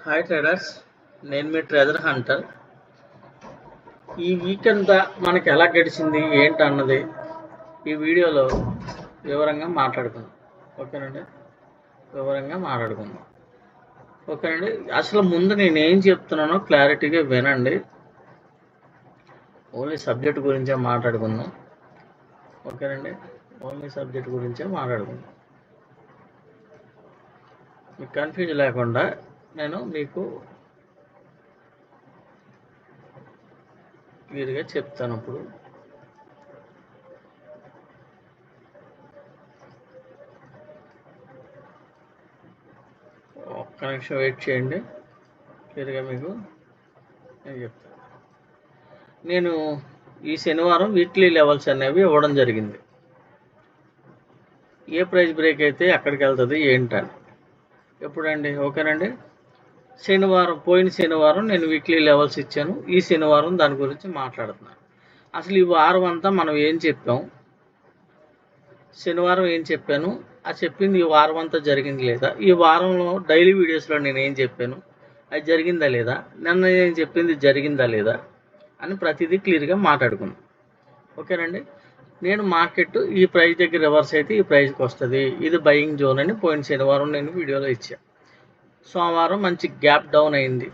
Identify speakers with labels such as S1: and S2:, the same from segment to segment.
S1: Hi traders, నేను మీ treasure Hunter. ఈ week అంతా మనకి ఎలా గడిచింది ఏంటి అన్నది ఈ వీడియోలో వివరంగా మాట్లాడుకుందాం. ఓకేనండి, ఓకేనండి. అసలు ముందు నేను ఏం చెప్తున్నానో క్లారిటీగా వినండి. ఓన్లీ సబ్జెక్ట్ గురించే మాట్లాడుకుందాం. ఓకేనండి, మీకు కన్ఫ్యూజ్ లేకుండా నేను మీకు క్లియర్గా చెప్తాను. ఇప్పుడు ఒక్క నిమిషం వెయిట్ చేయండి, క్లియర్గా మీకు నేను చెప్తాను. నేను ఈ శనివారం వీక్లీ లెవెల్స్ అనేవి ఇవ్వడం జరిగింది. ఏ ప్రైస్ బ్రేక్ అయితే ఎక్కడికి వెళ్తుంది ఏంటని. ఎప్పుడండి? ఓకేనండి, పోయిన శనివారం నేను వీక్లీ లెవెల్స్ ఇచ్చాను. ఈ శనివారం దాని గురించి మాట్లాడుతున్నాను. అసలు ఈ వారం అంతా మనం ఏం చెప్పాం, శనివారం ఏం చెప్పాను, ఆ చెప్పింది ఈ వారం అంతా జరిగింది లేదా, ఈ వారంలో డైలీ వీడియోస్లో నేను ఏం చెప్పాను అది జరిగిందా లేదా, నిన్న నేను చెప్పింది జరిగిందా లేదా అని ప్రతిదీ క్లియర్గా మాట్లాడుకున్నాం. ఓకేనండి, నేను మార్కెట్ ఈ ప్రైస్ దగ్గర రివర్స్ అయితే ఈ ప్రైస్కి వస్తుంది, ఇది బయింగ్ జోన్ అని పోయిన శనివారం నేను వీడియోలో ఇచ్చాను. సోమవారం మంచి గ్యాప్ డౌన్ అయింది.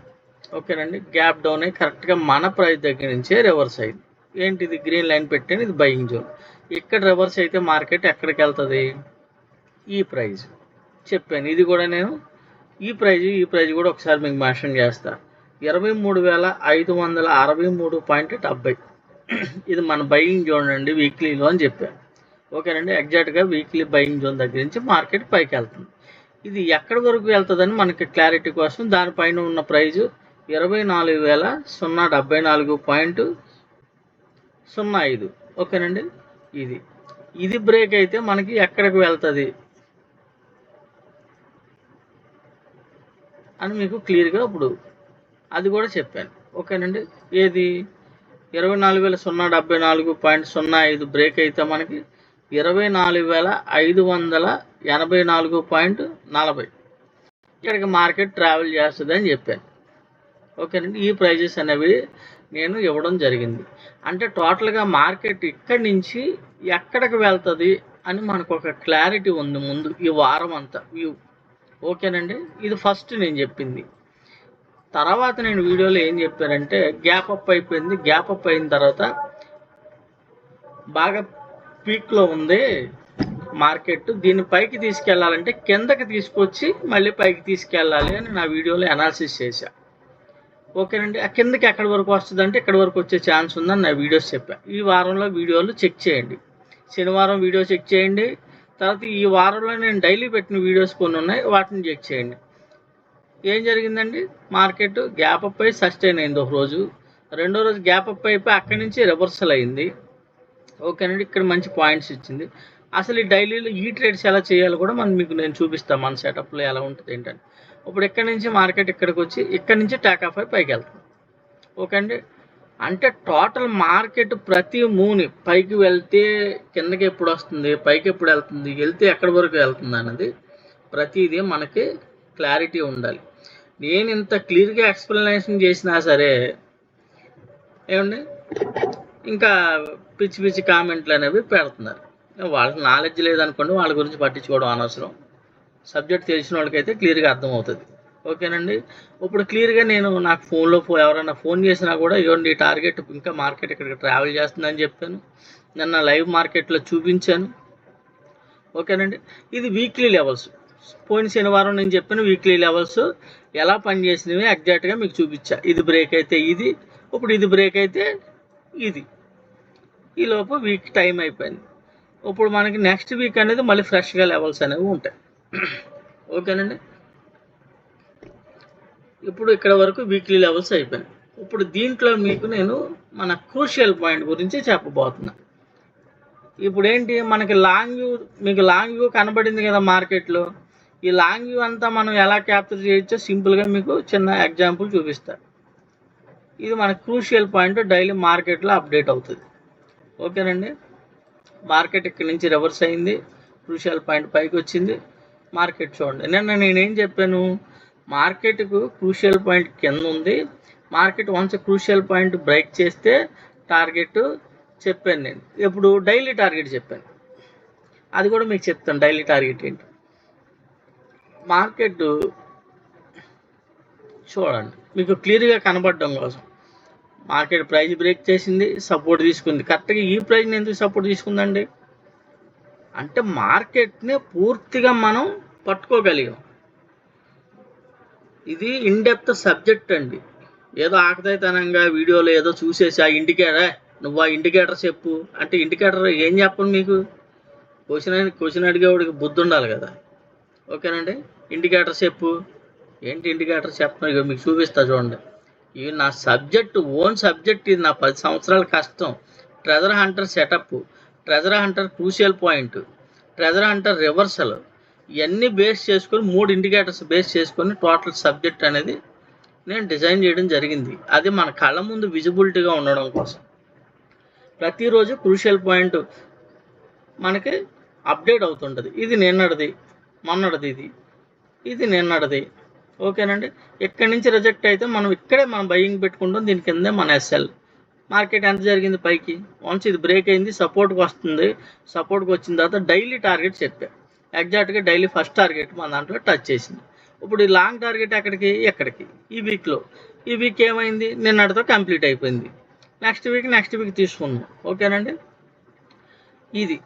S1: ఓకేనండి, గ్యాప్ డౌన్ అయ్యి కరెక్ట్గా మన ప్రైస్ దగ్గర నుంచే రివర్స్ అయింది. ఏంటిది గ్రీన్ లైన్ పెట్టాను, ఇది బయింగ్ జోన్. ఇక్కడ రివర్స్ అయితే మార్కెట్ ఎక్కడికి వెళ్తుంది, ఈ ప్రైజ్ చెప్పాను. ఇది కూడా నేను ఈ ప్రైజ్ కూడా ఒకసారి మీకు మెన్షన్ చేస్తా. 23,563.70 ఇది మన బయింగ్ జోన్ అండి వీక్లీలో అని చెప్పాను. ఓకేనండి, ఎగ్జాక్ట్గా వీక్లీ బయింగ్ జోన్ దగ్గర నుంచి మార్కెట్ పైకి వెళ్తుంది. ఇది ఎక్కడి వరకు వెళ్తుందని మనకి క్లారిటీ కోసం దానిపైన ఉన్న ప్రైజు 24,074.05. ఓకేనండి, ఇది బ్రేక్ అయితే మనకి ఎక్కడికి వెళ్తుంది అని మీకు క్లియర్గా ఇప్పుడు అది కూడా చెప్పాను. ఓకేనండి, ఏది 24,074.05 బ్రేక్ అయితే మనకి 24,584.40 ఇక్కడికి మార్కెట్ ట్రావెల్ చేస్తుంది అని చెప్పాను. ఓకేనండి, ఈ ప్రైజెస్ అనేవి నేను ఇవ్వడం జరిగింది. అంటే టోటల్గా మార్కెట్ ఇక్కడి నుంచి ఎక్కడికి వెళ్తుంది అని మనకు ఒక క్లారిటీ ఉంది ముందు ఈ వారం అంతా వ్యూ. ఓకేనండి, ఇది ఫస్ట్ నేను చెప్పింది. తర్వాత నేను వీడియోలో ఏం చెప్పానంటే గ్యాప్ అప్ అయిపోయింది, గ్యాప్ అప్ అయిన తర్వాత బాగా పీక్లో ఉంది మార్కెట్, దీన్ని పైకి తీసుకెళ్లాలంటే కిందకి తీసుకొచ్చి మళ్ళీ పైకి తీసుకెళ్ళాలి అని నా వీడియోలో అనాలిసిస్ చేశా. ఓకేనండి, ఆ కిందకి ఎక్కడి వరకు వస్తుంది అంటే ఇక్కడ వరకు వచ్చే ఛాన్స్ ఉందని నా వీడియోస్ చెప్పాను. ఈ వారంలో వీడియోలు చెక్ చేయండి, శనివారం వీడియో చెక్ చేయండి, తర్వాత ఈ వారంలో నేను డైలీ పెట్టిన వీడియోస్ కొన్ని ఉన్నాయి, వాటిని చెక్ చేయండి. ఏం జరిగిందండి, మార్కెట్ గ్యాప్ అప్ అయి సస్టైన్ అయింది ఒక రోజు, రెండో రోజు గ్యాప్ అప్ అయిపోయి అక్కడి నుంచి రివర్సల్ అయింది. ఓకేనండి, ఇక్కడ మంచి పాయింట్స్ ఇచ్చింది. అసలు ఈ డైలీలో ఈ ట్రేడ్స్ ఎలా చేయాలో కూడా మీకు నేను చూపిస్తాను, మన సెటప్లో ఎలా ఉంటుంది ఏంటంటే. ఇప్పుడు ఇక్కడ నుంచి మార్కెట్ ఇక్కడికి వచ్చి ఇక్కడ నుంచి టేక్ ఆఫ్ అయి పైకి వెళ్తుంది. ఓకే అండి, అంటే టోటల్ మార్కెట్ ప్రతి మూవ్ని పైకి వెళ్తే కిందకి ఎప్పుడు వస్తుంది, పైకి ఎప్పుడు వెళ్తుంది, వెళ్తే ఎక్కడి వరకు వెళ్తుంది అన్నది ప్రతిదీ మనకి క్లారిటీ ఉండాలి. నేను ఇంత క్లియర్గా ఎక్స్ప్లెనేషన్ చేసినా సరే ఏమండి ఇంకా పిచ్చి పిచ్చి కామెంట్లు అనేవి పెడుతున్నారు. వాళ్ళకి నాలెడ్జ్ లేదనుకోండి, వాళ్ళ గురించి పట్టించుకోవడం అనవసరం. సబ్జెక్ట్ తెలిసిన వాళ్ళకైతే క్లియర్గా అర్థమవుతుంది. ఓకేనండి, ఇప్పుడు క్లియర్గా నేను నాకు ఫోన్లో ఎవరైనా ఫోన్ చేసినా కూడా ఇవ్వండి టార్గెట్ ఇంకా మార్కెట్ ఇక్కడికి ట్రావెల్ చేస్తుందని చెప్పాను, నిన్న లైవ్ మార్కెట్లో చూపించాను. ఓకేనండి, ఇది వీక్లీ లెవెల్స్. పోయిన శనివారం నేను చెప్పిన వీక్లీ లెవెల్స్ ఎలా పనిచేసినవి ఎగ్జాక్ట్గా మీకు చూపించా. ఇది బ్రేక్ అయితే ఇది, ఇప్పుడు ఇది బ్రేక్ అయితే ఇది, ఈలోపు వీక్ టైం అయిపోయింది. ఇప్పుడు మనకి నెక్స్ట్ వీక్ అనేది మళ్ళీ ఫ్రెష్గా లెవెల్స్ అనేవి ఉంటాయి. ఓకేనండి, ఇప్పుడు ఇక్కడ వరకు వీక్లీ లెవెల్స్ అయిపోయినాయి. ఇప్పుడు దీంట్లో మీకు నేను మన క్రూషియల్ పాయింట్ గురించి చెప్పబోతున్నా. ఇప్పుడు ఏంటి, మనకి మీకు లాంగ్ వ్యూ కనబడింది కదా మార్కెట్లో. ఈ లాంగ్ వ్యూ అంతా మనం ఎలా క్యాప్చర్ చేయొచ్చో సింపుల్గా మీకు చిన్న ఎగ్జాంపుల్ చూపిస్తా. ఇది మన క్రూషియల్ పాయింట్ డైలీ మార్కెట్లో అప్డేట్ అవుతుంది. ఓకేనండి, మార్కెట్ ఇక్కడ నుంచి రివర్స్ అయింది, క్రూషియల్ పాయింట్ పైకి వచ్చింది. మార్కెట్ చూడండి, నిన్న నేనేం చెప్పాను, మార్కెట్కు క్రూషియల్ పాయింట్ కింద ఉంది. Market once crucial point break చేస్తే టార్గెట్ చెప్పాను నేను. ఇప్పుడు డైలీ టార్గెట్ చెప్పాను, అది కూడా మీకు చెప్తాను. డైలీ టార్గెట్ ఏంటి? మార్కెట్ చూడండి, మీకు క్లియర్గా కనబడడం కోసం. మార్కెట్ ప్రైస్ బ్రేక్ చేసింది, సపోర్ట్ తీసుకుంది. కరెక్ట్గా ఈ ప్రైస్ని ఎందుకు సపోర్ట్ తీసుకుందండి అంటే మార్కెట్ని పూర్తిగా మనం పట్టుకోగలిగాం. ఇది ఇన్డెప్త్ సబ్జెక్ట్ అండి. ఏదో ఆకతాయితనంగా వీడియోలో ఏదో చూసేసి ఆ ఇండికేటర్, నువ్వు ఆ ఇండికేటర్ చెప్పు అంటే ఇండికేటర్ ఏం చెప్పను మీకు? క్వశ్చన్ అడిగేవాడికి బుద్ధి ఉండాలి కదా. ఓకేనండి, ఇండికేటర్ చెప్పు ఏంటి? ఇండికేటర్ చెప్పను, ఇక మీకు చూపిస్తా చూడండి. ఇవి నా సబ్జెక్ట్, ఓన్ సబ్జెక్ట్. ఇది నా 10 సంవత్సరాల కష్టం. Treasure Hunter setup, treasure Hunter crucial point, treasure Hunter reversal, ఇవన్నీ బేస్ చేసుకొని 3 ఇండికేటర్స్ బేస్ చేసుకొని టోటల్ సబ్జెక్ట్ అనేది నేను డిజైన్ చేయడం జరిగింది. అది మన కళ్ళ ముందు విజిబిలిటీగా ఉండడం కోసం. ప్రతిరోజు క్రూషియల్ పాయింట్ మనకి అప్డేట్ అవుతుంటుంది. ఇది నిన్నటిది, మొన్నటిది, ఇది నిన్నటిది. ఓకేనండి, ఇక్కడి నుంచి రిజెక్ట్ అయితే మనం ఇక్కడే మనం బయింగ్ పెట్టుకుంటాం. దీని కిందే మన ఎస్ఎల్. మార్కెట్ ఎంత జరిగింది పైకి, వన్స్ ఇది బ్రేక్ అయింది, సపోర్ట్కి వస్తుంది. సపోర్ట్కి వచ్చిన తర్వాత డైలీ టార్గెట్ చెప్పాను. ఎగ్జాక్ట్గా డైలీ ఫస్ట్ టార్గెట్ మన దాంట్లో టచ్ చేసింది. ఇప్పుడు ఈ లాంగ్ టార్గెట్ ఎక్కడికి ఈ వీక్లో. ఈ వీక్ ఏమైంది? నిన్నటితో కంప్లీట్ అయిపోయింది. నెక్స్ట్ వీక్ తీసుకున్నాం. ఓకేనండి, ఇది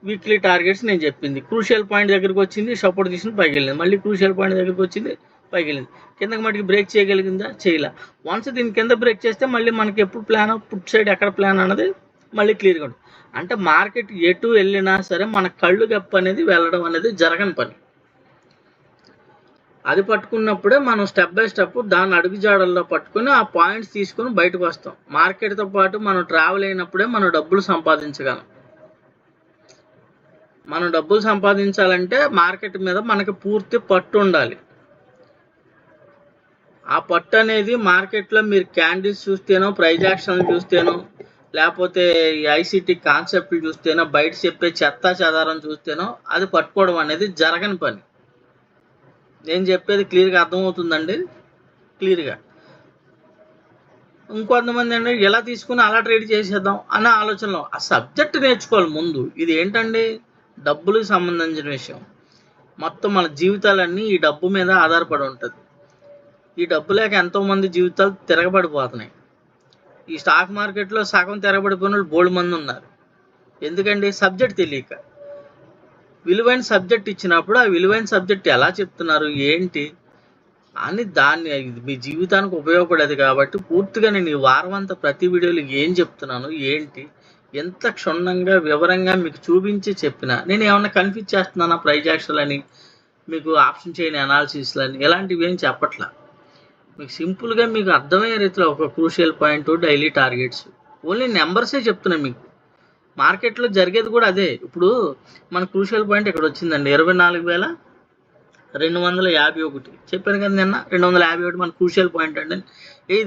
S1: వీక్లీ టార్గెట్స్ నేను చెప్పింది. క్రూషియల్ పాయింట్ దగ్గరికి వచ్చింది, సపోర్ట్ తీసుకుని పైకి వెళ్ళింది. మళ్ళీ క్రూషియల్ పాయింట్ దగ్గరికి వచ్చింది, పైకి వెళ్ళింది. కిందకి మటుకు బ్రేక్ చేయగలిగిందా? చేయలే. వన్స్ దీని కింద బ్రేక్ చేస్తే మళ్ళీ మనకి ఎప్పుడు ప్లాన్, పుట్ సైడ్ ఎక్కడ ప్లాన్ అన్నది మళ్ళీ క్లియర్గా ఉంటుంది. అంటే మార్కెట్ ఎటు వెళ్ళినా సరే మన కళ్ళు గప్ప అనేది వెళ్ళడం అనేది జరగని పని. అది పట్టుకున్నప్పుడే మనం స్టెప్ బై స్టెప్ దాన్ని అడుగుజాడల్లో పట్టుకుని ఆ పాయింట్స్ తీసుకుని బయటకు వస్తాం. మార్కెట్తో పాటు మనం ట్రావెల్ అయినప్పుడే మనం డబ్బులు సంపాదించగలం. మనం డబ్బులు సంపాదించాలంటే మార్కెట్ మీద మనకి పూర్తి పట్టు ఉండాలి. ఆ పట్టు అనేది మార్కెట్లో మీరు క్యాండిల్స్ చూస్తేనో, ప్రైజ్ యాక్షన్ చూస్తేనో, లేకపోతే ఈ ఐసిటీ కాన్సెప్ట్లు చూస్తేనో, బయట చెప్పే చెత్తా చెదారం చూస్తేనో అది పట్టుకోవడం అనేది జరగని పని. నేను చెప్పేది క్లియర్గా అర్థమవుతుందండి? క్లియర్గా. ఇంకొంతమంది అండి ఎలా తీసుకుని అలా ట్రేడ్ చేసేద్దాం అన్న ఆలోచనలో. ఆ సబ్జెక్ట్ నేర్చుకోవాలి ముందు. ఇది ఏంటండి? డబ్బులకు సంబంధించిన విషయం. మొత్తం మన జీవితాలన్నీ ఈ డబ్బు మీద ఆధారపడి ఉంటుంది. ఈ డబ్బు లేక ఎంతోమంది జీవితాలు తిరగబడిపోతున్నాయి. ఈ స్టాక్ మార్కెట్లో సగం తిరగబడిపోయిన వాళ్ళు బోల్డ్ మంది ఉన్నారు. ఎందుకండి? సబ్జెక్ట్ తెలియక. విలువైన సబ్జెక్ట్ ఇచ్చినప్పుడు ఆ విలువైన సబ్జెక్ట్ ఎలా చెప్తున్నారు ఏంటి అని దాన్ని మీ జీవితానికి ఉపయోగపడేది కాబట్టి పూర్తిగా నేను ఈ వారం అంతా ప్రతి వీడియోలో ఏం చెప్తున్నాను ఏంటి ఎంత క్షుణ్ణంగా వివరంగా మీకు చూపించి చెప్పినా నేను ఏమన్నా కన్ఫ్యూజ్ చేస్తున్నానా? ప్రైజ్ యాక్షన్ అని, మీకు ఆప్షన్ చైన్ అనాలిసిస్లు అని ఇలాంటివి ఏం చెప్పట్లా. మీకు సింపుల్గా మీకు అర్థమయ్యే రీతిలో ఒక crucial point, daily targets, only నెంబర్సే చెప్తున్నాను మీకు. మార్కెట్లో జరిగేది కూడా అదే. ఇప్పుడు మన క్రూషియల్ పాయింట్ ఇక్కడ వచ్చిందండి 24,251 చెప్పాను కదా నిన్న. 251 మన క్రూషియల్ పాయింట్ అండి.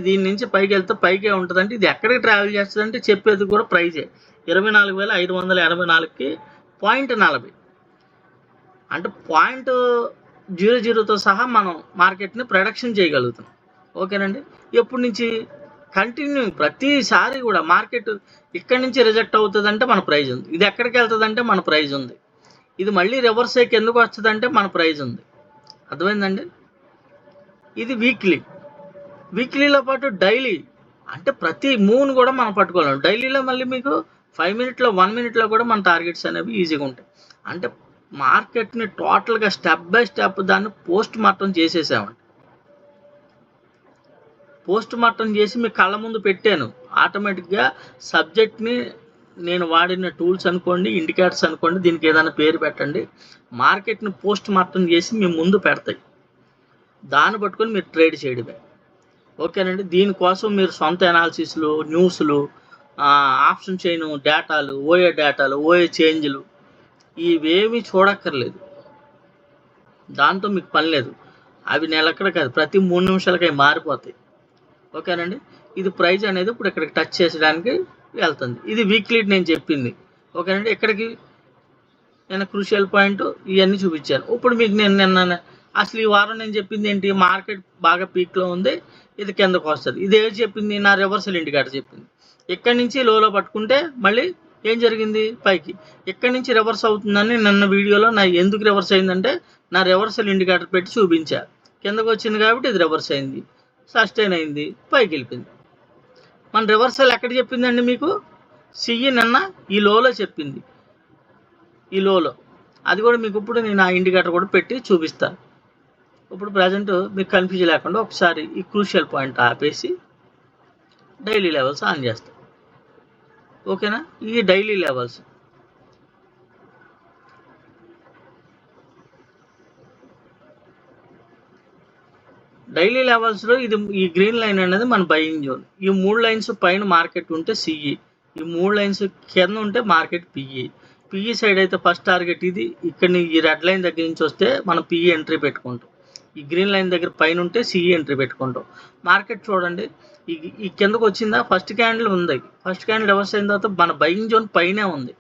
S1: దీని నుంచి పైకి వెళ్తే పైకే ఉంటుంది. అంటే ఇది ఎక్కడికి ట్రావెల్ చేస్తుంది అంటే చెప్పేది కూడా ప్రైజే 24,584కి 0.40 అంటే 0.00తో సహా మనం మార్కెట్ని ప్రొడక్షన్ చేయగలుగుతాం. ఓకేనండి, ఎప్పటి నుంచి కంటిన్యూ ప్రతిసారి కూడా మార్కెట్ ఇక్కడి నుంచి రిజెక్ట్ అవుతుంది అంటే మన ప్రైజ్ ఉంది. ఇది ఎక్కడికి వెళ్తుంది అంటే మన ప్రైజ్ ఉంది. ఇది మళ్ళీ రివర్స్ అయ్యి ఎందుకు వస్తుంది అంటే మన ప్రైజ్ ఉంది. అర్థమైందండి? ఇది వీక్లీలో పాటు డైలీ అంటే ప్రతి మూవ్ని కూడా మనం పట్టుకోలేము. డైలీలో మళ్ళీ మీకు 5 మినిట్లో 1 మినిట్లో కూడా మన టార్గెట్స్ అనేవి ఈజీగా ఉంటాయి. అంటే మార్కెట్ని టోటల్గా స్టెప్ బై స్టెప్ దాన్ని పోస్ట్ మార్టం చేసేసామండి. పోస్ట్ మార్టం చేసి మీ కళ్ళ ముందు పెట్టాను. ఆటోమేటిక్గా సబ్జెక్ట్ని నేను వాడిన టూల్స్ అనుకోండి, ఇండికేటర్స్ అనుకోండి, దీనికి ఏదైనా పేరు పెట్టండి, మార్కెట్ని పోస్ట్ మార్టం చేసి మీ ముందు పెడతాయి. దాన్ని పట్టుకొని మీరు ట్రేడ్ చేయడమే. ఓకేనండి, దీనికోసం మీరు సొంత అనాలిసిస్లు, న్యూస్లు, ఆప్షన్ చైన్ డేటాలు, ఓఏ చేంజ్లు ఇవేమీ చూడక్కర్లేదు. దాంతో మీకు పని లేదు. అవి నెలక్కడ కాదు, ప్రతి 3 నిమిషాలకి అవి మారిపోతాయి. ఓకేనండి, ఇది ప్రైజ్ అనేది ఇప్పుడు ఇక్కడికి టచ్ చేసడానికి వెళ్తుంది. ఇది వీక్లీ నేను చెప్పింది. ఓకేనండి, ఇక్కడికి నేను క్రూషియల్ పాయింట్ ఇవన్నీ చూపించాను. ఇప్పుడు మీకు నేను నిన్న అసలు ఈ వారం నేను చెప్పింది ఏంటి, మార్కెట్ బాగా పీక్లో ఉంది, ఇది కిందకు వస్తుంది. ఇది ఏది చెప్పింది, నా రివర్సల్ ఇండికేటర్ చెప్పింది. ఇక్కడి నుంచి లోలో పట్టుకుంటే మళ్ళీ ఏం జరిగింది, పైకి. ఇక్కడి నుంచి రివర్స్ అవుతుందని నిన్న వీడియోలో నా ఎందుకు రివర్స్ అయిందంటే నా రివర్సల్ ఇండికేటర్ పెట్టి చూపించా. కిందకు వచ్చింది కాబట్టి ఇది రివర్స్ అయింది, సస్టైన్ అయింది, పైకి వెళ్ళిపోయింది. మన రివర్సల్ ఎక్కడ చెప్పిందండి మీకు, సిఈ నిన్న ఈ లోలో చెప్పింది, ఈ లోలో. అది కూడా మీకు ఇప్పుడు నేను ఆ ఇండికేటర్ కూడా పెట్టి చూపిస్తాను. ఇప్పుడు ప్రజెంట్ మీకు కన్ఫ్యూజ్ లేకుండా ఒకసారి ఈ క్రూషియల్ పాయింట్ ఆపేసి డైలీ లెవెల్స్ ఆన్ చేస్తాం. ఓకేనా, ఈ డైలీ లెవెల్స్ డైలీ లెవెల్స్లో ఇది ఈ గ్రీన్ లైన్ అనేది మన బయింగ్ జోన్. ఈ 3 లైన్స్ పైన మార్కెట్ ఉంటే సిఈ, ఈ 3 లైన్స్ కింద ఉంటే మార్కెట్ పిఈ. పిఈ సైడ్ అయితే ఫస్ట్ టార్గెట్ ఇది. ఇక్కడ ఈ రెడ్ లైన్ దగ్గర నుంచి వస్తే మనం పిఈ ఎంట్రీ పెట్టుకుంటాం. ఈ గ్రీన్ లైన్ దగ్గర పైన ఉంటే సిఈ ఎంట్రీ పెట్టుకుంటాం. మార్కెట్ చూడండి, ఈ కిందకు వచ్చిందా, ఫస్ట్ క్యాండిల్ ఉంది. ఫస్ట్ క్యాండిల్ రివర్స్ అయిన తర్వాత మన బయింగ్ జోన్ పైనే ఉంది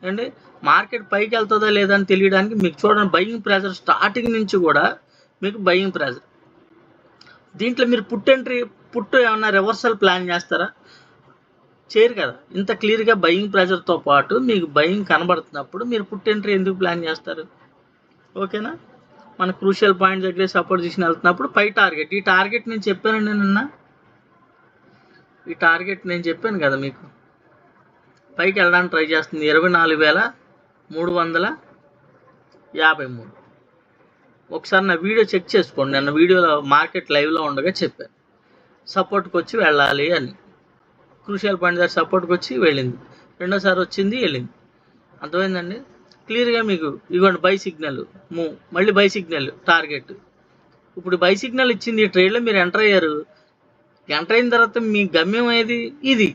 S1: అండి. మార్కెట్ పైకి వెళ్తుందా లేదా అని తెలియడానికి మీకు చూడండి, బయింగ్ ప్రెజర్ స్టార్టింగ్ నుంచి కూడా మీకు బయింగ్ ప్రెజర్. దీంట్లో మీరు పుట్టు ఏమన్నా రివర్సల్ ప్లాన్ చేస్తారా, చేయరు కదా. ఇంత క్లియర్గా బయింగ్ ప్రెజర్తో పాటు మీకు బయింగ్ కనబడుతున్నప్పుడు మీరు పుట్ ఎంట్రీ ఎందుకు ప్లాన్ చేస్తారు. ఓకేనా, మన క్రూషియల్ పాయింట్ దగ్గర సపోర్ట్ చేసిన వెళ్తున్నప్పుడు పై టార్గెట్, ఈ టార్గెట్ నేను చెప్పానండి నిన్న, ఈ టార్గెట్ నేను చెప్పాను కదా మీకు, పైకి వెళ్ళడానికి ట్రై చేస్తుంది 24,353. ఒకసారి నా వీడియో చెక్ చేసుకోండి, నన్ను వీడియోలో మార్కెట్ లైవ్లో ఉండగా చెప్పాను సపోర్ట్కి వచ్చి వెళ్ళాలి అని. క్రూషియల్ పాయింట్ దగ్గర సపోర్ట్కి వచ్చి వెళ్ళింది, రెండోసారి వచ్చింది వెళ్ళింది. అర్థమైందండి క్లియర్గా మీకు. ఇదిగోండి బై సిగ్నల్, మళ్ళీ బై సిగ్నల్ టార్గెట్. ఇప్పుడు బై సిగ్నల్ ఇచ్చింది, ఈ ట్రేడ్లో మీరు ఎంటర్ అయ్యారు. ఎంటర్ అయిన తర్వాత మీ గమ్యం ఏది, ఇది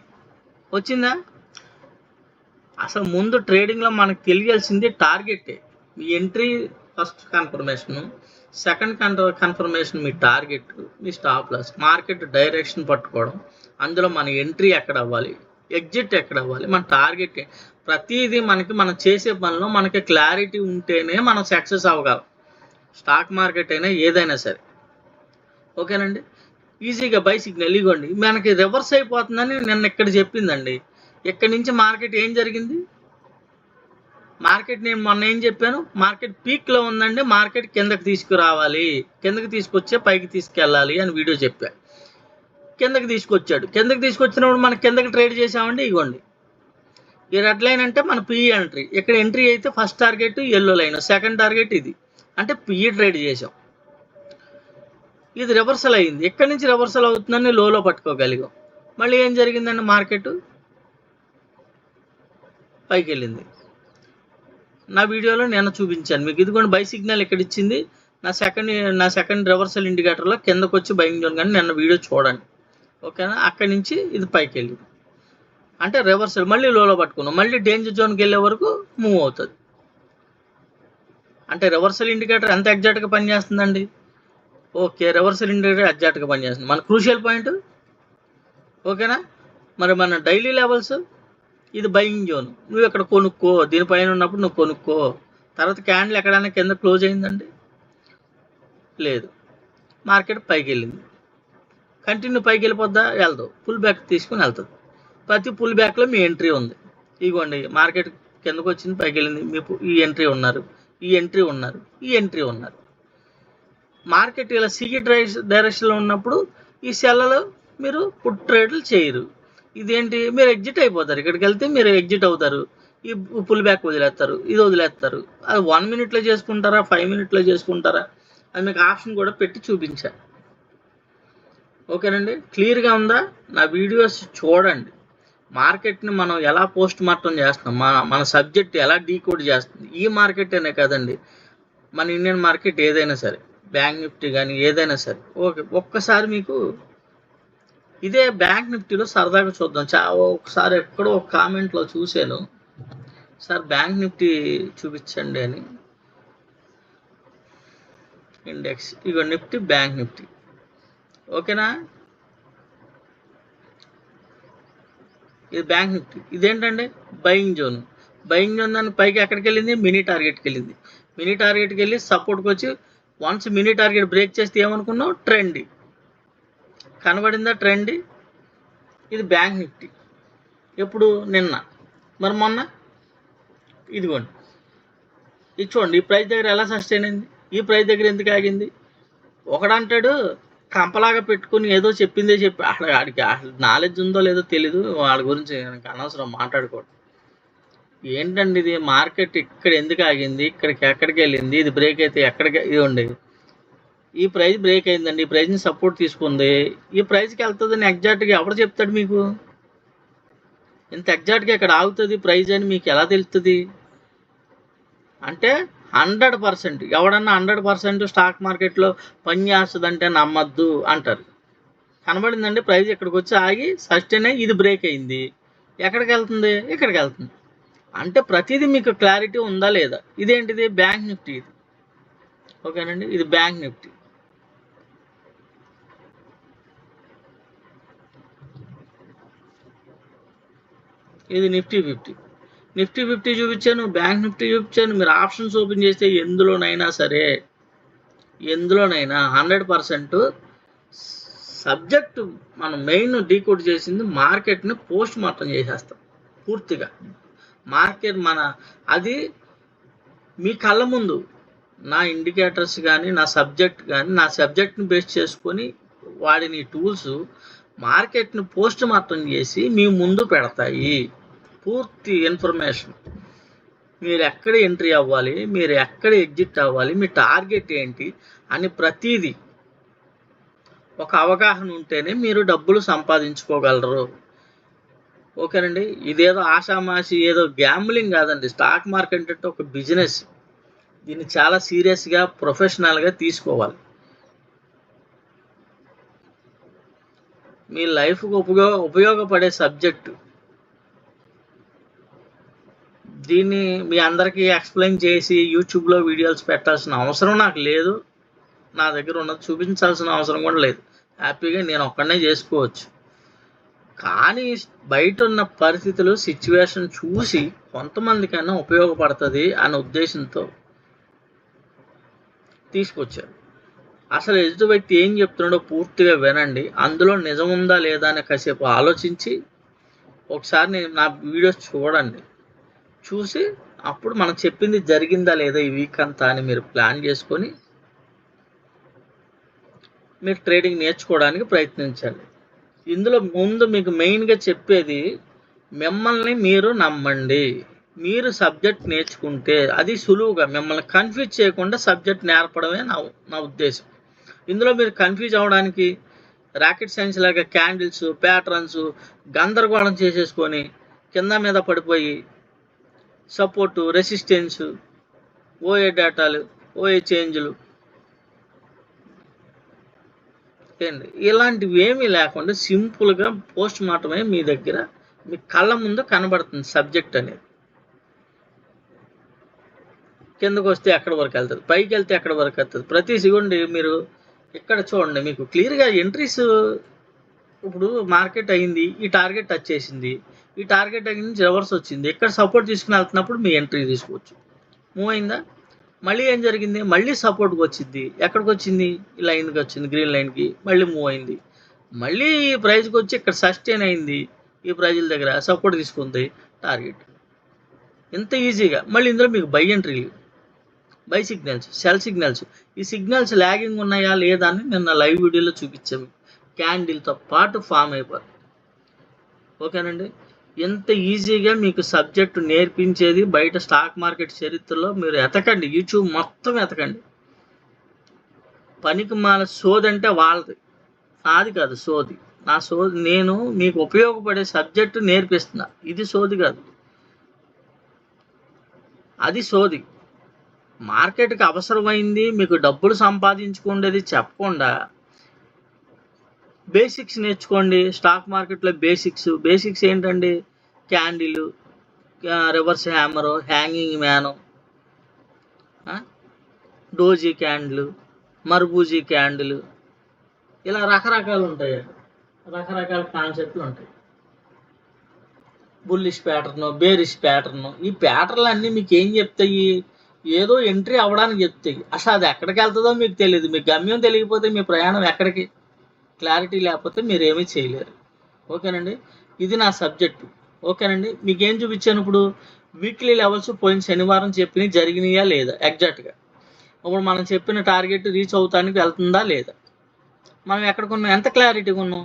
S1: వచ్చిందా. అసలు ముందు ట్రేడింగ్లో మనకు తెలియాల్సింది టార్గెటే. మీ entry first confirmation, second confirmation మీ టార్గెట్, మీ స్టాప్ లాస్, మార్కెట్ డైరెక్షన్ పట్టుకోవడం, అందులో మన ఎంట్రీ ఎక్కడ అవ్వాలి, ఎగ్జిట్ ఎక్కడ అవ్వాలి, మన టార్గెట్. ప్రతిదీ మనం చేసే పనిలో మనకి క్లారిటీ ఉంటేనే మనం సక్సెస్ అవ్వగలం. స్టాక్ మార్కెట్ అయినా ఏదైనా సరే. ఓకేనండి, ఈజీగా బై సిగ్నల్. ఇవ్వండి మనకి రివర్స్ అయిపోతుందని నిన్న ఇక్కడ చెప్పిందండి. ఇక్కడి నుంచి మార్కెట్ ఏం జరిగింది, మార్కెట్ నేను మొన్న ఏం చెప్పాను, మార్కెట్ పీక్లో ఉందండి, మార్కెట్ కిందకి తీసుకురావాలి, కిందకి తీసుకొచ్చే పైకి తీసుకెళ్ళాలి అని వీడియో చెప్పా. కిందకి తీసుకొచ్చాడు, కిందకి తీసుకొచ్చినప్పుడు మనం కిందకి ట్రేడ్ చేసామండి. ఇవ్వండి ఈ రెడ్ లైన్ అంటే మన పిఈ ఎంట్రీ. ఇక్కడ ఎంట్రీ అయితే first target yellow line, second target ఇది, అంటే పిఈ ట్రేడ్ చేసాం. ఇది రివర్సల్ అయింది, ఎక్కడి నుంచి రివర్సల్ అవుతుందని లోలో పట్టుకోగలిగాం. మళ్ళీ ఏం జరిగిందండి, మార్కెట్ పైకి వెళ్ళింది. నా వీడియోలో నేను చూపించాను మీకు. ఇదిగోండి బై సిగ్నల్ ఇక్కడ ఇచ్చింది, నా సెకండ్ రివర్సల్ ఇండికేటర్లో కిందకు వచ్చి బయింగ్ జోన్, కానీ నిన్న వీడియో చూడండి. ఓకేనా, అక్కడి నుంచి ఇది పైకి వెళ్ళింది అంటే రివర్సల్. మళ్ళీ లోలో పట్టుకున్నాం, మళ్ళీ డేంజర్ జోన్కి వెళ్ళే వరకు మూవ్ అవుతుంది. అంటే రివర్సల్ ఇండికేటర్ ఎంత ఎగ్జాక్ట్గా పనిచేస్తుందండి. ఓకే, రివర్సల్ ఇండికేటర్ ఎగ్జాక్ట్గా పనిచేస్తుంది. మన క్రూషియల్ పాయింట్. ఓకేనా, మరి మన డైలీ లెవెల్స్, ఇది బయింగ్ జోన్, నువ్వు ఇక్కడ కొనుక్కో, దీనిపైన ఉన్నప్పుడు నువ్వు కొనుక్కో. తర్వాత క్యాండిల్ ఎక్కడైనా కింద క్లోజ్ అయిందండి, లేదు, మార్కెట్ పైకి వెళ్ళింది, కంటిన్యూ పైకి వెళ్ళిపోద్దా, వెళ్దాం, పుల్ బ్యాక్ తీసుకుని వెళ్తుంది. ప్రతి పుల్ బ్యాక్లో మీ ఎంట్రీ ఉంది. ఇదిగోండి మార్కెట్ కిందకు వచ్చింది, పైకి వెళ్ళింది, మీకు ఈ ఎంట్రీ ఉన్నారు, ఈ ఎంట్రీ ఉన్నారు, ఈ ఎంట్రీ ఉన్నారు. మార్కెట్ ఇలా సిగి డైరెక్షన్లో ఉన్నప్పుడు ఈ సెల్లలో మీరు పుట్ ట్రేడ్లు చేయరు. ఇదేంటి, మీరు ఎగ్జిట్ అయిపోతారు. ఇక్కడికి వెళ్తే మీరు ఎగ్జిట్ అవుతారు, ఈ పుల్ బ్యాక్ వదిలేస్తారు, ఇది వదిలేస్తారు. అది 1 మినిట్లో చేసుకుంటారా, 5 మినిట్లో చేసుకుంటారా, అది మీకు ఆప్షన్ కూడా పెట్టి చూపించా. ఓకేనండి, క్లియర్గా ఉందా. నా వీడియోస్ చూడండి, మార్కెట్ని మనం ఎలా పోస్ట్ మార్టం చేస్తున్నాం, మన సబ్జెక్ట్ ఎలా డీకోడ్ చేస్తుంది. ఈ మార్కెట్ అనే కదండి, మన ఇండియన్ మార్కెట్ ఏదైనా సరే, బ్యాంక్ నిఫ్టీ కానీ ఏదైనా సరే. ఓకే, ఒక్కసారి మీకు ఇదే బ్యాంక్ నిఫ్టీలో సరదాగా చూద్దాం. ఒకసారి ఎక్కడో ఒక కామెంట్లో చూశాను, సార్ బ్యాంక్ నిఫ్టీ చూపించండి అని. ఇండెక్స్, ఇగో నిఫ్టీ, బ్యాంక్ నిఫ్టీ. ఓకేనా, ఇది బ్యాంక్ నిఫ్టీ. ఇదేంటంటే బయింగ్ జోన్, బయింగ్ జోన్ దాని పైకి ఎక్కడికి వెళ్ళింది, మినీ టార్గెట్కి వెళ్ళింది. మినీ టార్గెట్కి వెళ్ళి సపోర్ట్కి వచ్చి వన్స్ మినీ టార్గెట్ బ్రేక్ చేస్తే ఏమనుకున్నావు, ట్రెండ్ కనబడిందా, ట్రెండ్. ఇది బ్యాంక్ నిఫ్టీ ఎప్పుడు, నిన్న. మరి మొన్న ఇదిగోండి, ఇది చూడండి, ఈ ప్రైస్ దగ్గర ఎలా సస్టైన్ అయింది, ఈ ప్రైస్ దగ్గర ఎందుకు ఆగింది. ఒకడంటాడు కంపలాగా పెట్టుకుని ఏదో చెప్పిందే చెప్పి, అసలు ఆడికి అసలు నాలెడ్జ్ ఉందో లేదో తెలీదు, వాళ్ళ గురించి నాకు అనవసరం మాట్లాడుకోవడం. ఏంటండి ఇది, మార్కెట్ ఇక్కడ ఎందుకు ఆగింది, ఇక్కడికి ఎక్కడికి వెళ్ళింది, ఇది బ్రేక్ అయితే ఎక్కడికి, ఇవ్వండి ఈ ప్రైస్ బ్రేక్ అయిందండి, ఈ ప్రైస్ని సపోర్ట్ తీసుకుంది, ఈ ప్రైస్కి వెళ్తుందని ఎగ్జాక్ట్గా ఎవరు చెప్తాడు మీకు, ఇంత ఎగ్జాక్ట్గా ఇక్కడ ఆగుతుంది ప్రైస్ అని మీకు ఎలా తెలుస్తుంది. అంటే 100% ఎవడన్నా 100% స్టాక్ మార్కెట్లో పని చేస్తుందంటే నమ్మద్దు అంటారు. కనబడిందండి ప్రైస్ ఇక్కడికి వచ్చి ఆగి సస్టైన్ అయ్యి ఇది బ్రేక్ అయింది, ఎక్కడికి వెళ్తుంది, ఇక్కడికి వెళ్తుంది. అంటే ప్రతిదీ మీకు క్లారిటీ ఉందా లేదా. ఇదేంటిది, బ్యాంక్ నిఫ్టీ ఇది. ఓకేనండి, ఇది బ్యాంక్ నిఫ్టీ. ఇది నిఫ్టీ 50. నిఫ్టీ 50 చూపించాను, బ్యాంక్ నిఫ్టీ చూపించాను. మీరు ఆప్షన్స్ ఓపెన్ చేస్తే ఎందులోనైనా సరే, ఎందులోనైనా 100% సబ్జెక్టు మనం మెయిన్ డీకోడ్ చేసింది మార్కెట్ని పోస్ట్ మార్టం చేసేస్తాం పూర్తిగా. మార్కెట్ అది మీ కళ్ళ ముందు నా ఇండికేటర్స్ కానీ నా సబ్జెక్ట్ కానీ నా సబ్జెక్ట్ని బేస్ చేసుకొని వాడిని టూల్స్ మార్కెట్ని పోస్ట్ మార్టం చేసి మీ ముందు పెడతాయి పూర్తి ఇన్ఫర్మేషన్. మీరు ఎక్కడ ఎంట్రీ అవ్వాలి, మీరు ఎక్కడ ఎగ్జిట్ అవ్వాలి, మీ టార్గెట్ ఏంటి అని ప్రతిదీ ఒక అవగాహన ఉంటేనే మీరు డబ్బులు సంపాదించుకోగలరు. ఓకేనండి, ఇదేదో ఆషామాషి ఏదో గ్యాంబ్లింగ్ కాదండి. స్టాక్ మార్కెట్ అంటే ఒక బిజినెస్. దీన్ని చాలా సీరియస్గా ప్రొఫెషనల్గా తీసుకోవాలి. మీ లైఫ్కి ఉపయోగపడే సబ్జెక్టు. దీన్ని మీ అందరికీ ఎక్స్ప్లెయిన్ చేసి యూట్యూబ్లో వీడియోస్ పెట్టాల్సిన అవసరం నాకు లేదు. నా దగ్గర ఉన్నది చూపించాల్సిన అవసరం కూడా లేదు. హ్యాపీగా నేను ఒక్కడనే చేసుకోవచ్చు. కానీ బయట ఉన్న పరిస్థితులు సిచ్యువేషన్ చూసి కొంతమందికైనా ఉపయోగపడుతుంది అనే ఉద్దేశంతో తీసుకొచ్చారు. అసలు ఎదుటి వ్యక్తి ఏం చెప్తున్నాడో పూర్తిగా వినండి. అందులో నిజం ఉందా లేదా అని కాసేపు ఆలోచించి ఒకసారి నా వీడియోస్ చూడండి. చూసి అప్పుడు మనం చెప్పింది జరిగిందా లేదా ఈ వీక్ అంతా అని మీరు ప్లాన్ చేసుకొని మీరు ట్రేడింగ్ నేర్చుకోవడానికి ప్రయత్నించాలి. ఇందులో ముందు మీకు మెయిన్గా చెప్పేది, మిమ్మల్ని మీరు నమ్మండి. మీరు సబ్జెక్ట్ నేర్చుకుంటే అది సులువుగా మిమ్మల్ని కన్ఫ్యూజ్ చేయకుండా సబ్జెక్ట్ నేర్పడమే నా ఉద్దేశం. ఇందులో మీరు కన్ఫ్యూజ్ అవ్వడానికి రాకెట్ సైన్స్ లాగా క్యాండిల్స్ ప్యాటర్న్స్ గందరగోళం చేసేసుకొని కింద మీద పడిపోయి సపోర్టు రెసిస్టెన్స్ ఓఏ డేటాలు ఓఏ చేంజ్లు ఇలాంటివి ఏమీ లేకుండా సింపుల్గా పోస్ట్ మార్టమే మీ దగ్గర మీ కళ్ళ ముందు కనబడుతుంది సబ్జెక్ట్ అనేది. కిందకు వస్తే ఎక్కడి వరకు వెళ్తుంది, పైకి వెళ్తే ఎక్కడి వరకు వెళ్తుంది, ప్రతి సెకండ్ మీరు ఇక్కడ చూడండి మీకు క్లియర్గా ఎంట్రీస్. ఇప్పుడు మార్కెట్ అయింది, ఈ టార్గెట్ టచ్ చేసింది, ఈ టార్గెట్ దగ్గర నుంచి రివర్స్ వచ్చింది, ఇక్కడ సపోర్ట్ తీసుకుని వెళ్తున్నప్పుడు మీ ఎంట్రీ తీసుకోవచ్చు. మూవ్ అయిందా, మళ్ళీ ఏం జరిగింది, మళ్ళీ సపోర్ట్కి వచ్చింది, ఎక్కడికి వచ్చింది, ఈ లైన్కి వచ్చింది, గ్రీన్ లైన్కి, మళ్ళీ మూవ్ అయింది, మళ్ళీ ఈ ప్రైస్కి వచ్చి ఇక్కడ సస్టైన్ అయింది, ఈ ప్రైజుల దగ్గర సపోర్ట్ తీసుకుంది, టార్గెట్. ఇంత ఈజీగా మళ్ళీ ఇందులో మీకు బై ఎంట్రీలు, బై సిగ్నల్స్, సెల్ సిగ్నల్స్. ఈ సిగ్నల్స్ ల్యాగింగ్ ఉన్నాయా లేదా అని నిన్న లైవ్ వీడియోలో చూపించాము. క్యాండిల్తో పాటు ఫామ్ అయిపోతుంది. ఓకేనండి, ఎంత ఈజీగా మీకు సబ్జెక్టు నేర్పించేది బయట స్టాక్ మార్కెట్ చరిత్రలో మీరు ఎతకండి, యూట్యూబ్ మొత్తం ఎతకండి. పనికి మాల సోది అంటే వాళ్ళది, నాది కాదు సోది. నా సోది నేను మీకు ఉపయోగపడే సబ్జెక్టు నేర్పిస్తున్నా, ఇది సోది కాదు, అది సోది. మార్కెట్కి అవసరమైంది మీకు డబ్బులు సంపాదించుకునేది చెప్పకుండా బేసిక్స్ నేర్చుకోండి. స్టాక్ మార్కెట్లో బేసిక్స్ ఏంటండి, candle, reverse hammer, hanging man, doji candle, marubozu candle, ఇలా రకరకాలు ఉంటాయి, రకరకాల కాన్సెప్ట్లు ఉంటాయి. Bullish pattern, bearish pattern. ఈ ప్యాటర్న్లు అన్నీ మీకు ఏం చెప్తాయి, ఏదో ఎంట్రీ అవ్వడానికి చెప్తాయి. అసలు అది ఎక్కడికి వెళ్తుందో మీకు తెలియదు. మీ గమ్యం తెలియకపోతే మీ ప్రయాణం ఎక్కడికి, క్లారిటీ లేకపోతే మీరేమీ చేయలేరు. ఓకేనండి. ఇది నా సబ్జెక్టు. ఓకేనండి. మీకేం చూపించాను ఇప్పుడు, వీక్లీ లెవెల్స్ పోయిన శనివారం చెప్పినవి జరిగినాయా లేదా ఎగ్జాక్ట్గా. ఇప్పుడు మనం చెప్పిన టార్గెట్ రీచ్ అవుతానికి వెళ్తుందా లేదా, మనం ఎక్కడికున్నాం, ఎంత క్లారిటీగా ఉన్నాం,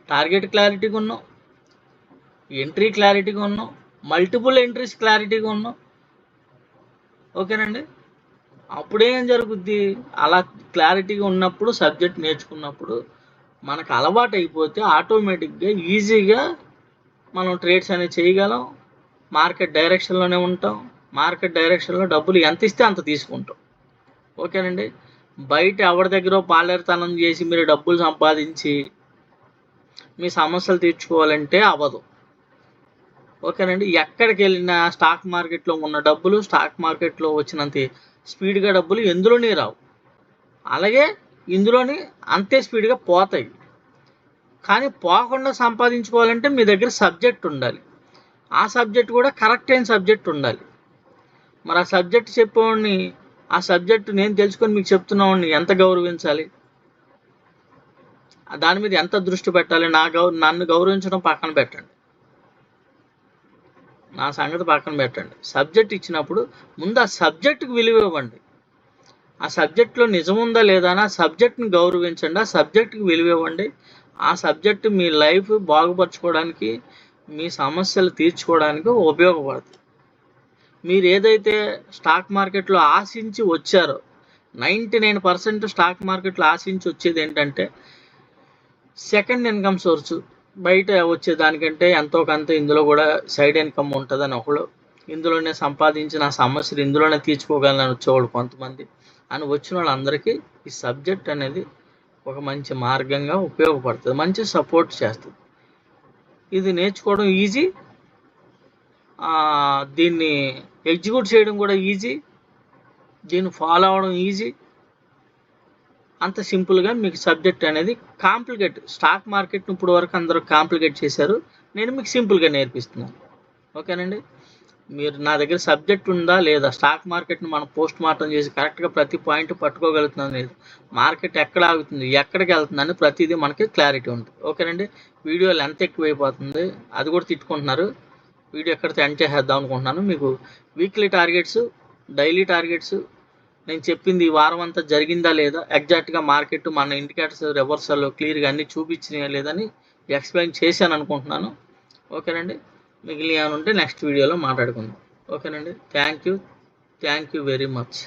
S1: టార్గెట్ క్లారిటీగా ఉన్నాం, ఎంట్రీ క్లారిటీగా ఉన్నాం, మల్టిపుల్ ఎంట్రీస్ క్లారిటీగా ఉన్నాం. ఓకేనండి. అప్పుడేం జరుగుద్ది, అలా క్లారిటీగా ఉన్నప్పుడు సబ్జెక్ట్ నేర్చుకున్నప్పుడు మనకు అలవాటు అయిపోతే ఆటోమేటిక్గా ఈజీగా మనం ట్రేడ్స్ అనేవి చేయగలం. మార్కెట్ డైరెక్షన్లోనే ఉంటాం. మార్కెట్ డైరెక్షన్లో డబ్బులు ఎంత ఇస్తే అంత తీసుకుంటాం. ఓకేనండి. బయట ఎవరి దగ్గర పాలేరుతనం చేసి మీరు డబ్బులు సంపాదించి మీ సమస్యలు తీర్చుకోవాలంటే అవ్వదు. ఓకేనండి. ఎక్కడికి వెళ్ళినా స్టాక్ మార్కెట్లో ఉన్న డబ్బులు స్టాక్ మార్కెట్లో వచ్చినంత స్పీడ్గా డబ్బులు ఎందులోనే రావు, అలాగే ఇందులోని అంతే స్పీడ్గా పోతాయి. కానీ పోకుండా సంపాదించుకోవాలంటే మీ దగ్గర సబ్జెక్ట్ ఉండాలి. ఆ సబ్జెక్ట్ కూడా కరెక్ట్ అయిన సబ్జెక్ట్ ఉండాలి. మరి ఆ సబ్జెక్ట్ చెప్పేవాడిని, ఆ సబ్జెక్ట్ నేను తెలుసుకొని మీకు చెప్తున్నవాడిని ఎంత గౌరవించాలి, దాని మీద ఎంత దృష్టి పెట్టాలి. నన్ను గౌరవించడం పక్కన పెట్టండి, నా సంగతి పక్కన పెట్టండి. సబ్జెక్ట్ ఇచ్చినప్పుడు ముందు ఆ సబ్జెక్టుకి విలువ ఇవ్వండి. ఆ సబ్జెక్ట్లో నిజం ఉందా లేదా అని ఆ సబ్జెక్ట్ని గౌరవించండి, ఆ సబ్జెక్ట్కి విలువ ఇవ్వండి. ఆ సబ్జెక్టు మీ లైఫ్ బాగుపరచుకోవడానికి, మీ సమస్యలు తీర్చుకోవడానికి ఉపయోగపడుతుంది. మీరు ఏదైతే స్టాక్ మార్కెట్లో ఆశించి వచ్చారో, 99% స్టాక్ మార్కెట్లో ఆశించి వచ్చేది ఏంటంటే సెకండ్ ఇన్కమ్ సోర్సు. బయట వచ్చేదానికంటే ఎంతో కొంత ఇందులో కూడా సైడ్ ఇన్కమ్ ఉంటుందని ఒకళ్ళు, ఇందులోనే సంపాదించి నా సమస్యలు ఇందులోనే తీర్చుకోగలను వచ్చేవాళ్ళు కొంతమంది అని వచ్చిన వాళ్ళందరికీ ఈ సబ్జెక్ట్ అనేది ఒక మంచి మార్గంగా ఉపయోగపడుతుంది, మంచి సపోర్ట్ చేస్తుంది. ఇది నేర్చుకోవడం ఈజీ, దీన్ని ఎగ్జిక్యూట్ చేయడం కూడా ఈజీ, దీన్ని ఫాలో అవ్వడం ఈజీ. అంత సింపుల్గా మీకు సబ్జెక్ట్ అనేది కాంప్లికేట్, స్టాక్ మార్కెట్ని ఇప్పుడు వరకు అందరూ కాంప్లికేట్ చేశారు, నేను మీకు సింపుల్గా నేర్పిస్తున్నాను. ఓకేనండి. మీరు నా దగ్గర సబ్జెక్ట్ ఉందా లేదా, స్టాక్ మార్కెట్ని మనం పోస్ట్ మార్టం చేసి కరెక్ట్గా ప్రతి పాయింట్ పట్టుకోగలుగుతున్నాం లేదు, మార్కెట్ ఎక్కడ ఆగుతుంది ఎక్కడికి వెళ్తుంది అని ప్రతిదీ మనకి క్లారిటీ ఉంటుంది. ఓకేనండి. వీడియో లెంత్ ఎక్కువైపోతుంది, అది కూడా తిట్టుకుంటున్నారు. వీడియో ఎక్కడితో ఎండ్ చేసేద్దాం అనుకుంటున్నాను. మీకు వీక్లీ టార్గెట్స్, డైలీ టార్గెట్స్, నేను చెప్పింది ఈ వారం అంతా జరిగిందా లేదా, ఎగ్జాక్ట్గా మార్కెట్ మన ఇండికేటర్స్ రివర్సల్ క్లియర్గా అన్నీ చూపించినాయా లేదని ఎక్స్ప్లెయిన్ చేశాను అనుకుంటున్నాను. ఓకేనండి. మిగిలిన ఏమైనా ఉంటే నెక్స్ట్ వీడియోలో మాట్లాడుకుందాం. ఓకేనండి. Thank you very much.